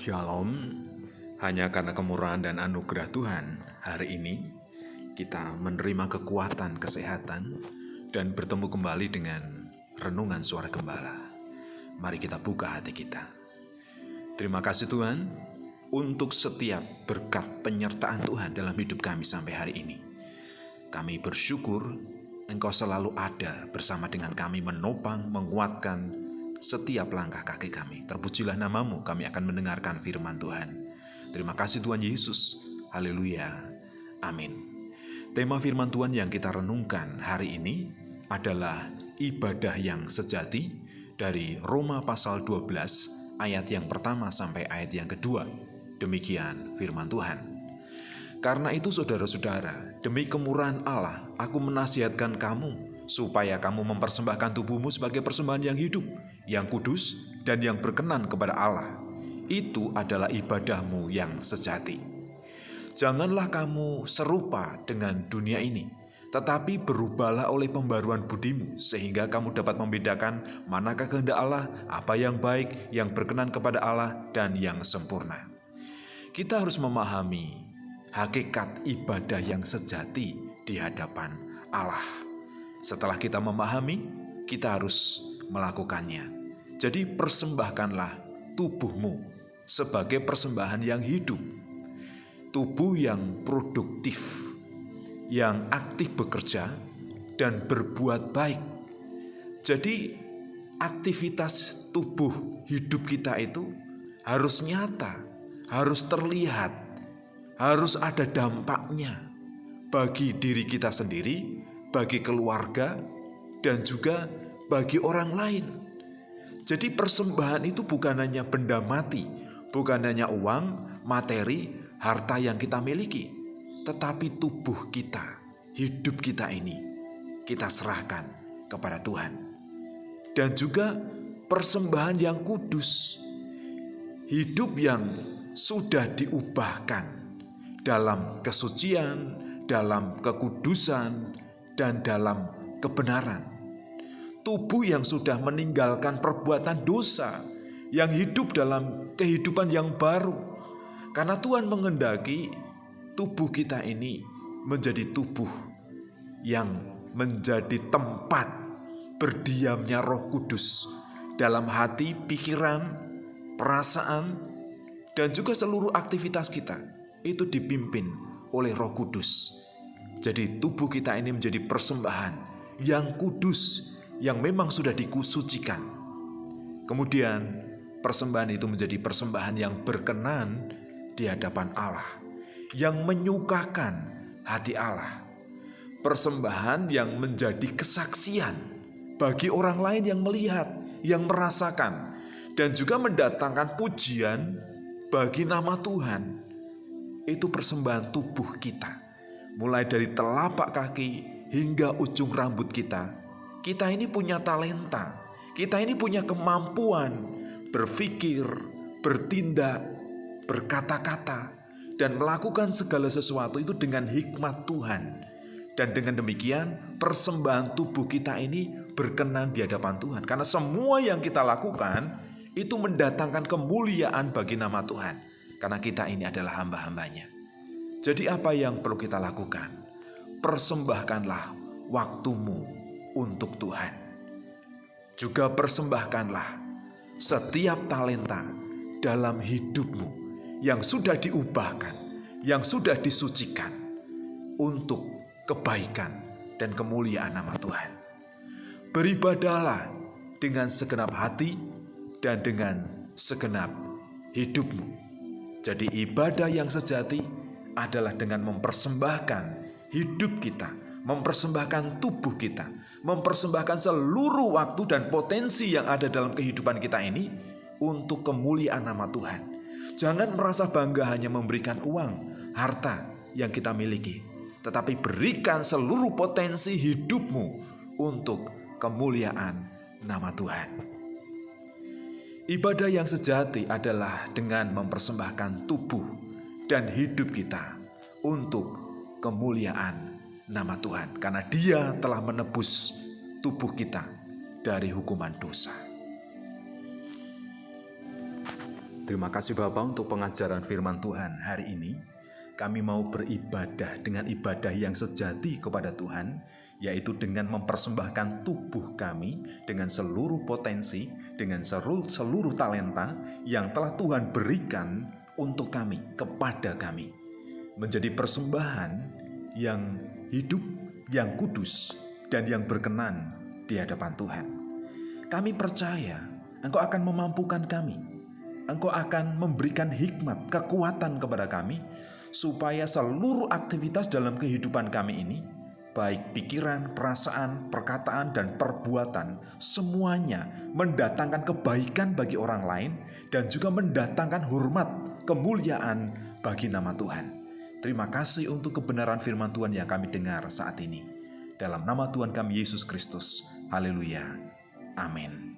Shalom, hanya karena kemurahan dan anugerah Tuhan, hari ini kita menerima kekuatan, kesehatan, dan bertemu kembali dengan renungan suara gembala. Mari kita buka hati kita. Terima kasih Tuhan untuk setiap berkat penyertaan Tuhan dalam hidup kami sampai hari ini. Kami bersyukur Engkau selalu ada bersama dengan kami, menopang, menguatkan setiap langkah kaki kami. Terpujilah namamu, kami akan mendengarkan firman Tuhan. Terima kasih Tuhan Yesus. Haleluya. Amin. Tema firman Tuhan yang kita renungkan hari ini adalah ibadah yang sejati dari Roma pasal 12 ayat yang pertama sampai ayat yang kedua. Demikian firman Tuhan. Karena itu saudara-saudara, demi kemurahan Allah, aku menasihatkan kamu supaya kamu mempersembahkan tubuhmu sebagai persembahan yang hidup, yang kudus, dan yang berkenan kepada Allah. Itu adalah ibadahmu yang sejati. Janganlah kamu serupa dengan dunia ini, tetapi berubahlah oleh pembaruan budimu, sehingga kamu dapat membedakan manakah kehendak Allah, apa yang baik, yang berkenan kepada Allah, dan yang sempurna. Kita harus memahami hakikat ibadah yang sejati di hadapan Allah. Setelah kita memahami, kita harus melakukannya. Jadi persembahkanlah tubuhmu sebagai persembahan yang hidup. Tubuh yang produktif, yang aktif bekerja dan berbuat baik. Jadi aktivitas tubuh hidup kita itu harus nyata, harus terlihat, harus ada dampaknya bagi diri kita sendiri, bagi keluarga, dan juga bagi orang lain. Jadi persembahan itu bukan hanya benda mati, bukan hanya uang, materi, harta yang kita miliki, tetapi tubuh kita, hidup kita ini, kita serahkan kepada Tuhan. Dan juga persembahan yang kudus, hidup yang sudah diubahkan dalam kesucian, dalam kekudusan, dan dalam kebenaran. Tubuh yang sudah meninggalkan perbuatan dosa, yang hidup dalam kehidupan yang baru. Karena Tuhan menghendaki tubuh kita ini menjadi tubuh yang menjadi tempat berdiamnya Roh Kudus dalam hati, pikiran, perasaan, dan juga seluruh aktivitas kita itu dipimpin oleh Roh Kudus. Jadi tubuh kita ini menjadi persembahan yang kudus, yang memang sudah dikusucikan. Kemudian persembahan itu menjadi persembahan yang berkenan di hadapan Allah, yang menyukakan hati Allah. Persembahan yang menjadi kesaksian bagi orang lain yang melihat, yang merasakan, dan juga mendatangkan pujian bagi nama Tuhan. Itu persembahan tubuh kita. Mulai dari telapak kaki hingga ujung rambut kita. Kita ini punya talenta. Kita ini punya kemampuan berpikir, bertindak, berkata-kata, dan melakukan segala sesuatu itu dengan hikmat Tuhan. Dan dengan demikian persembahan tubuh kita ini berkenan di hadapan Tuhan. Karena semua yang kita lakukan itu mendatangkan kemuliaan bagi nama Tuhan. Karena kita ini adalah hamba-hambanya. Jadi apa yang perlu kita lakukan? Persembahkanlah waktumu untuk Tuhan. Juga persembahkanlah setiap talenta dalam hidupmu yang sudah diubahkan, yang sudah disucikan untuk kebaikan dan kemuliaan nama Tuhan. Beribadahlah dengan segenap hati dan dengan segenap hidupmu. Jadi ibadah yang sejati adalah dengan mempersembahkan hidup kita, mempersembahkan tubuh kita, mempersembahkan seluruh waktu dan potensi yang ada dalam kehidupan kita ini untuk kemuliaan nama Tuhan. Jangan merasa bangga hanya memberikan uang, harta yang kita miliki, tetapi berikan seluruh potensi hidupmu untuk kemuliaan nama Tuhan. Ibadah yang sejati adalah dengan mempersembahkan tubuh dan hidup kita untuk kemuliaan nama Tuhan. Karena Dia telah menebus tubuh kita dari hukuman dosa. Terima kasih Bapak untuk pengajaran firman Tuhan hari ini. Kami mau beribadah dengan ibadah yang sejati kepada Tuhan, yaitu dengan mempersembahkan tubuh kami dengan seluruh potensi, dengan seluruh talenta yang telah Tuhan berikan untuk kami, kepada kami. Menjadi persembahan yang hidup, yang kudus, dan yang berkenan di hadapan Tuhan. Kami percaya Engkau akan memampukan kami. Engkau akan memberikan hikmat, kekuatan kepada kami, supaya seluruh aktivitas dalam kehidupan kami ini, baik pikiran, perasaan, perkataan, dan perbuatan, semuanya mendatangkan kebaikan bagi orang lain, dan juga mendatangkan hormat, kemuliaan bagi nama Tuhan. Terima kasih untuk kebenaran firman Tuhan yang kami dengar saat ini. Dalam nama Tuhan kami Yesus Kristus. Haleluya. Amin.